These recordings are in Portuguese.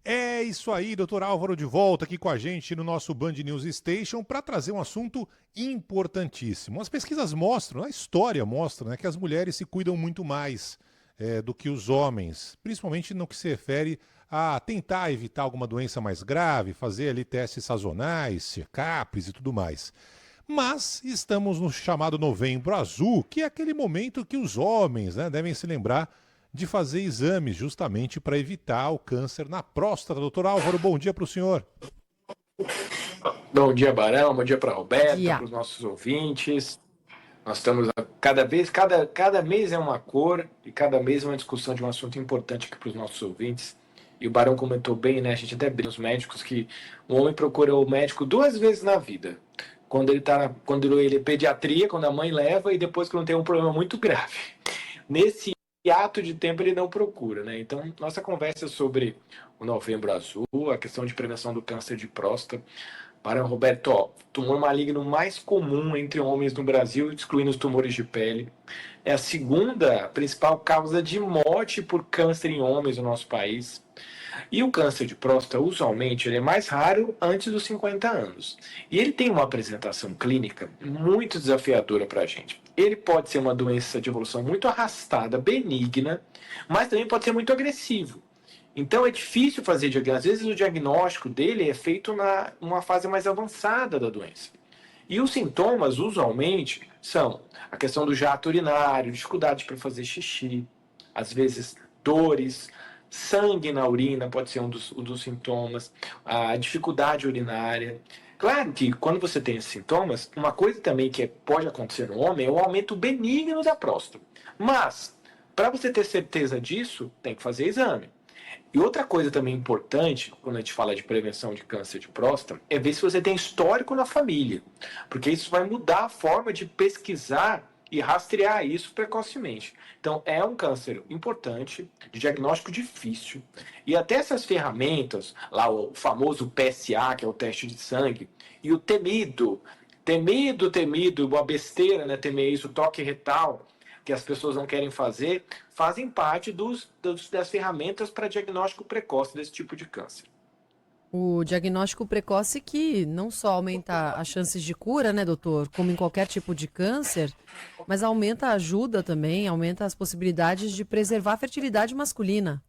É isso aí, doutor Álvaro de volta aqui com a gente no nosso Band News Station para trazer um assunto importantíssimo. As pesquisas mostram, a história mostra, né, que as mulheres se cuidam muito mais do que os homens, principalmente no que se refere a tentar evitar alguma doença mais grave, fazer ali testes sazonais, check-ups e tudo mais. Mas estamos no chamado Novembro Azul, que é aquele momento que os homens, né, devem se lembrar de fazer exames justamente para evitar o câncer na próstata. Doutor Álvaro, bom dia para o senhor. Bom dia, Barão. Bom dia para a Roberta, Dia. para os nossos ouvintes. Nós estamos cada vez, cada mês é uma cor e cada mês é uma discussão de um assunto importante aqui para os nossos ouvintes. E o Barão comentou bem, né? A gente até brinca os médicos que o homem procura o médico 2 vezes na vida. Quando ele é pediatria, quando a mãe leva, e depois quando tem um problema muito grave. Nesse ato de tempo ele não procura, né? Então, nossa conversa é sobre o Novembro Azul, a questão de prevenção do câncer de próstata. Para Roberto, ó, tumor maligno mais comum entre homens no Brasil, excluindo os tumores de pele. É a segunda principal causa de morte por câncer em homens no nosso país. E o câncer de próstata, usualmente, ele é mais raro antes dos 50 anos. E ele tem uma apresentação clínica muito desafiadora para a gente. Ele pode ser uma doença de evolução muito arrastada, benigna, mas também pode ser muito agressivo. Então é difícil fazer diagnóstico. Às vezes o diagnóstico dele é feito numa fase mais avançada da doença. E os sintomas, usualmente, são a questão do jato urinário, dificuldade para fazer xixi, às vezes dores, sangue na urina pode ser um dos sintomas, a dificuldade urinária. Claro que quando você tem esses sintomas, uma coisa também que pode acontecer no homem é o aumento benigno da próstata. Mas, para você ter certeza disso, tem que fazer exame. E outra coisa também importante, quando a gente fala de prevenção de câncer de próstata, é ver se você tem histórico na família. Porque isso vai mudar a forma de pesquisar e rastrear isso precocemente. Então, é um câncer importante, de diagnóstico difícil. E até essas ferramentas, lá o famoso PSA, que é o teste de sangue, e o temido, uma besteira, né, temer isso, o toque retal, que as pessoas não querem fazer, fazem parte das ferramentas para diagnóstico precoce desse tipo de câncer. O diagnóstico precoce que não só aumenta as chances de cura, né, doutor, como em qualquer tipo de câncer, mas aumenta a ajuda também, aumenta as possibilidades de preservar a fertilidade masculina.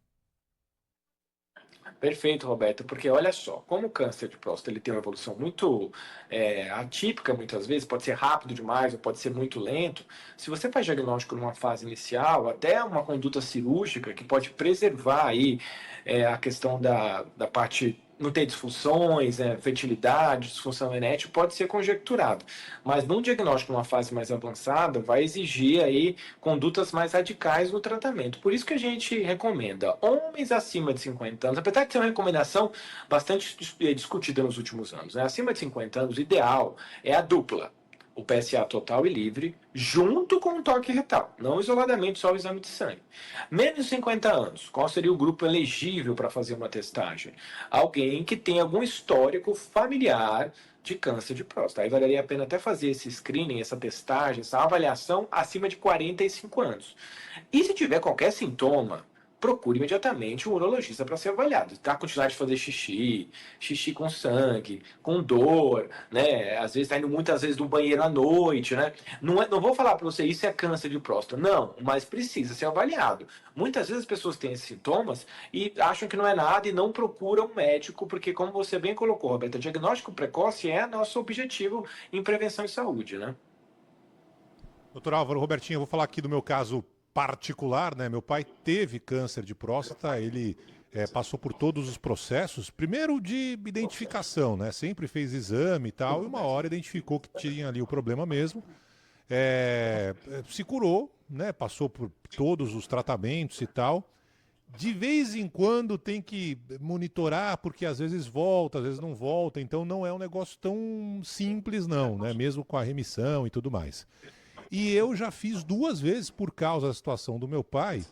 Perfeito, Roberto, porque olha só, como o câncer de próstata ele tem uma evolução muito atípica, muitas vezes, pode ser rápido demais ou pode ser muito lento. Se você faz diagnóstico numa fase inicial, até uma conduta cirúrgica que pode preservar aí a questão da parte não ter disfunções, fertilidade, disfunção erétil, pode ser conjecturado. Mas num diagnóstico numa fase mais avançada, vai exigir aí condutas mais radicais no tratamento. Por isso que a gente recomenda homens acima de 50 anos, apesar de ser uma recomendação bastante discutida nos últimos anos, né? Acima de 50 anos, o ideal é a dupla. O PSA total e livre, junto com o toque retal, não isoladamente só o exame de sangue. Menos de 50 anos, qual seria o grupo elegível para fazer uma testagem? Alguém que tem algum histórico familiar de câncer de próstata. Aí valeria a pena até fazer esse screening, essa testagem, essa avaliação acima de 45 anos. E se tiver qualquer sintoma, procure imediatamente um urologista para ser avaliado. Tá? A quantidade de fazer xixi com sangue, com dor, né? Às vezes está indo muitas vezes no banheiro à noite, né? Não vou falar para você isso é câncer de próstata, não, mas precisa ser avaliado. Muitas vezes as pessoas têm esses sintomas e acham que não é nada e não procuram um médico, porque como você bem colocou, Roberta, diagnóstico precoce é nosso objetivo em prevenção e saúde, né? Doutor Álvaro, Robertinho, eu vou falar aqui do meu caso particular, né? Meu pai teve câncer de próstata, ele passou por todos os processos, primeiro de identificação, né? Sempre fez exame e tal, e uma hora identificou que tinha ali o problema mesmo. Se curou, né? Passou por todos os tratamentos e tal. De vez em quando tem que monitorar, porque às vezes volta, às vezes não volta, então não é um negócio tão simples, não, né? Mesmo com a remissão e tudo mais. E eu já fiz 2 vezes, por causa da situação do meu pai,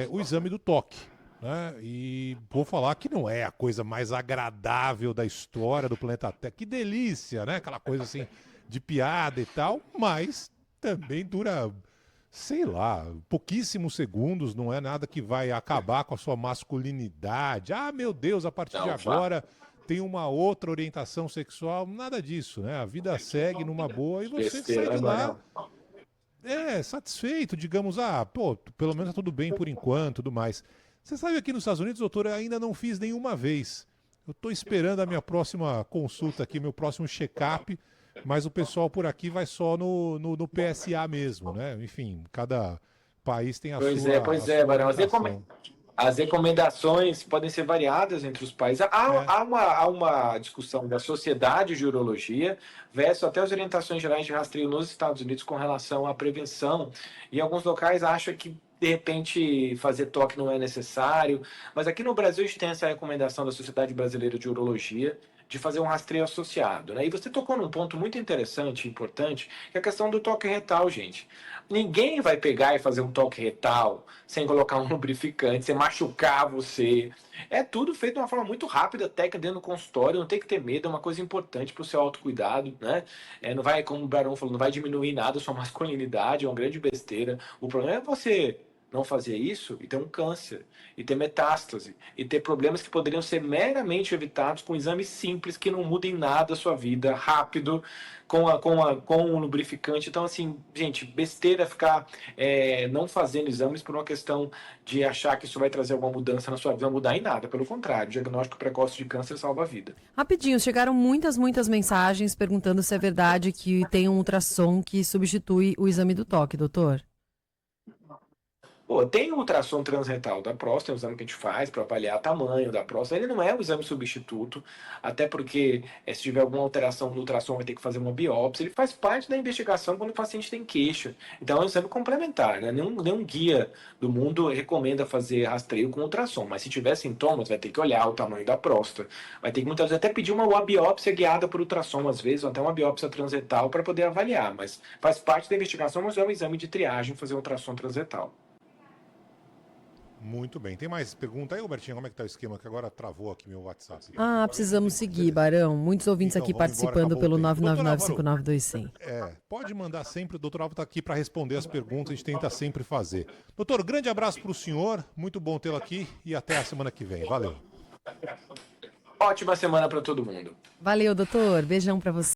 o exame do toque. Né? E vou falar que não é a coisa mais agradável da história do planeta Terra. Que delícia, né? Aquela coisa assim de piada e tal, mas também dura sei lá, pouquíssimos segundos, não é nada que vai acabar com a sua masculinidade. Ah, meu Deus, a partir de Não, agora tem uma outra orientação sexual, nada disso, né? A vida segue numa boa e você sai besteira, de lá Barão. satisfeito, digamos, pô, pelo menos tá tudo bem por enquanto, tudo mais. Você sabe, aqui nos Estados Unidos, doutor, eu ainda não fiz nenhuma vez. Eu tô esperando a minha próxima consulta aqui, meu próximo check-up, mas o pessoal por aqui vai só no PSA mesmo, né? Enfim, cada país tem a Pois sua é, Barão. orientação. As recomendações podem ser variadas entre os países. É, Há uma discussão da Sociedade de Urologia versus até as orientações gerais de rastreio nos Estados Unidos com relação à prevenção. E alguns locais acham que, de repente, fazer toque não é necessário. Mas aqui no Brasil a gente tem essa recomendação da Sociedade Brasileira de Urologia de fazer um rastreio associado, né? E você tocou num ponto muito interessante e importante, que é a questão do toque retal, gente. Ninguém vai pegar e fazer um toque retal sem colocar um lubrificante, sem machucar você. É tudo feito de uma forma muito rápida, técnica dentro do consultório, não tem que ter medo, é uma coisa importante para o seu autocuidado, né? Não vai, como o Barão falou, não vai diminuir nada a sua masculinidade, é uma grande besteira. O problema é você não fazer isso e ter um câncer, e ter metástase, e ter problemas que poderiam ser meramente evitados com exames simples que não mudem nada a sua vida, rápido, com um lubrificante. Então, assim, gente, besteira ficar não fazendo exames por uma questão de achar que isso vai trazer alguma mudança na sua vida, não mudar em nada. Pelo contrário, diagnóstico precoce de câncer salva a vida. Rapidinho, chegaram muitas mensagens perguntando se é verdade que tem um ultrassom que substitui o exame do toque, doutor. Pô, tem o ultrassom transretal da próstata, é um exame que a gente faz para avaliar o tamanho da próstata. Ele não é um exame substituto, até porque se tiver alguma alteração no ultrassom vai ter que fazer uma biópsia. Ele faz parte da investigação quando o paciente tem queixa. Então é um exame complementar, né? Nenhum guia do mundo recomenda fazer rastreio com ultrassom, mas se tiver sintomas vai ter que olhar o tamanho da próstata. Vai ter que muitas vezes até pedir uma biópsia guiada por ultrassom, às vezes, ou até uma biópsia transretal para poder avaliar. Mas faz parte da investigação, mas é um exame de triagem fazer um ultrassom transretal. muito bem. Tem mais pergunta aí, Robertinho? Como é que tá o esquema? Que agora travou aqui meu WhatsApp. Precisamos seguir, Barão. Muitos ouvintes Então, aqui vamos embora, participando acabou pelo o tempo. Doutor Álvaro, 999-5925. pode mandar sempre, o doutor Álvaro está aqui para responder as perguntas, a gente tenta sempre fazer. Doutor, grande abraço para o senhor, muito bom tê-lo aqui e até a semana que vem. Valeu. Ótima semana para todo mundo. Valeu, doutor. Beijão pra você.